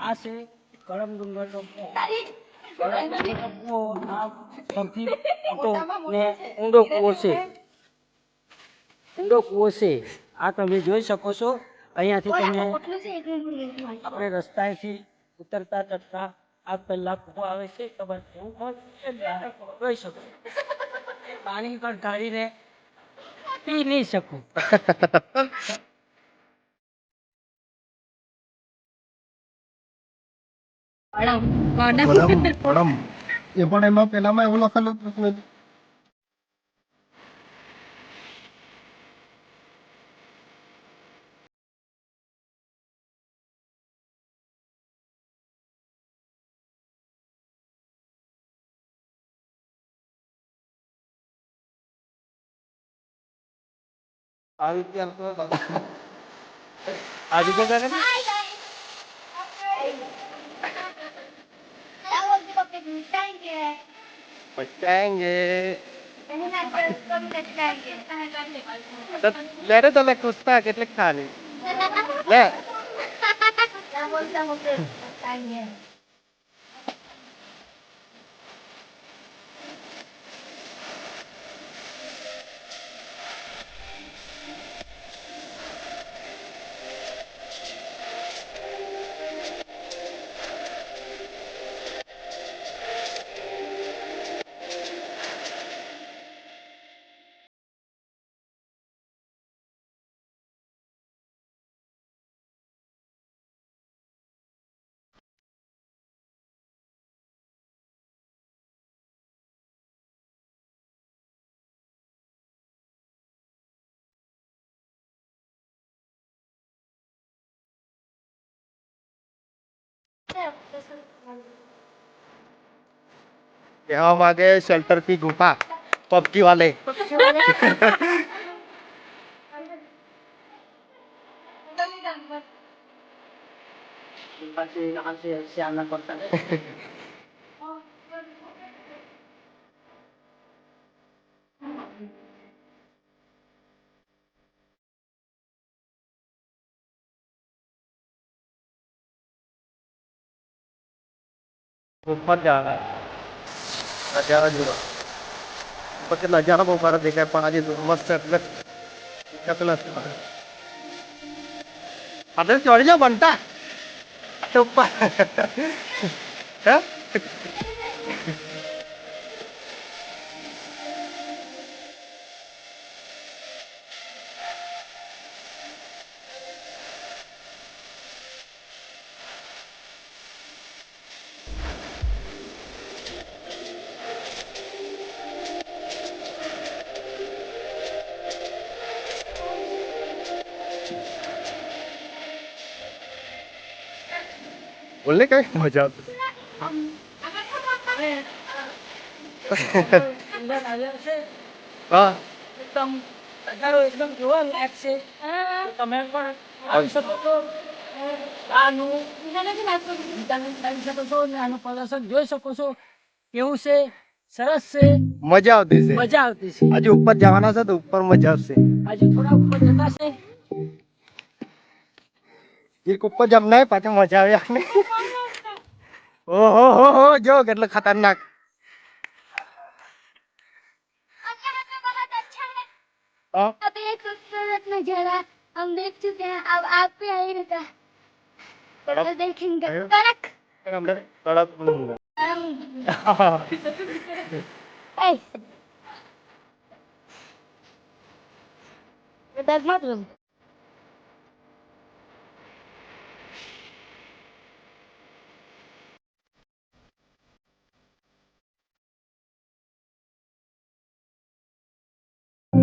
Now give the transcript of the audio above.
આ છે કરમ ડુંગરનો કૂવો. કરમ ડુંગરનો કૂવો આ સૌથી મોટો ને ઊંડો કૂવો છે. ઊંડો કૂવો છે. આ તમે જોઈ શકો છો. અહીંયાથી તમે આપણે રસ્તાએથી ઉતરતા ચડતા આ પહેલા કૂવો આવે છે. ખબર એવું હોય જોઈ શકો. પાણી પણ ઢાળીને પી નહીં શકું. પડમ એ પણ એમાં પેલામાં એવું લખેલું હતું. આવી તો કરે પચાएंगे લેરે તો લે કુસ્તા કેટલે ખાલી લે यहाँ मांगे शेल्टर की गुफा पबजी वाले kasi siya na konta. ऊपर जा रहा है नजारा जो ऊपर के नजारा बहुत सारा देखा है पहाड़ी मस्त है अरे चढ़ जा बनता ऊपर है बोलने का मजा आता हाँ એકદમ જોવા લાયક છે. તમે પણ આવી શકો છો. આનું આવી શકો છો ને આનું પ્રદર્શન જોઈ શકો છો. કેવું છે? સરસ છે. मजा આવતી છે. મજા આવતી છે. આજે ઉપર જવાના છે તો ઉપર મજા આવશે. આજે થોડા ઉપર જતા છે. એક ઉપર જમના પાછો મજા આવે આપને. ઓહો જો કેટલો ખતરનાક. अब एक खूबसूरत नजारा हम देख चुके हैं. अब आप भी आइएगा तो देखेंगे. कड़क Hey, that's not room.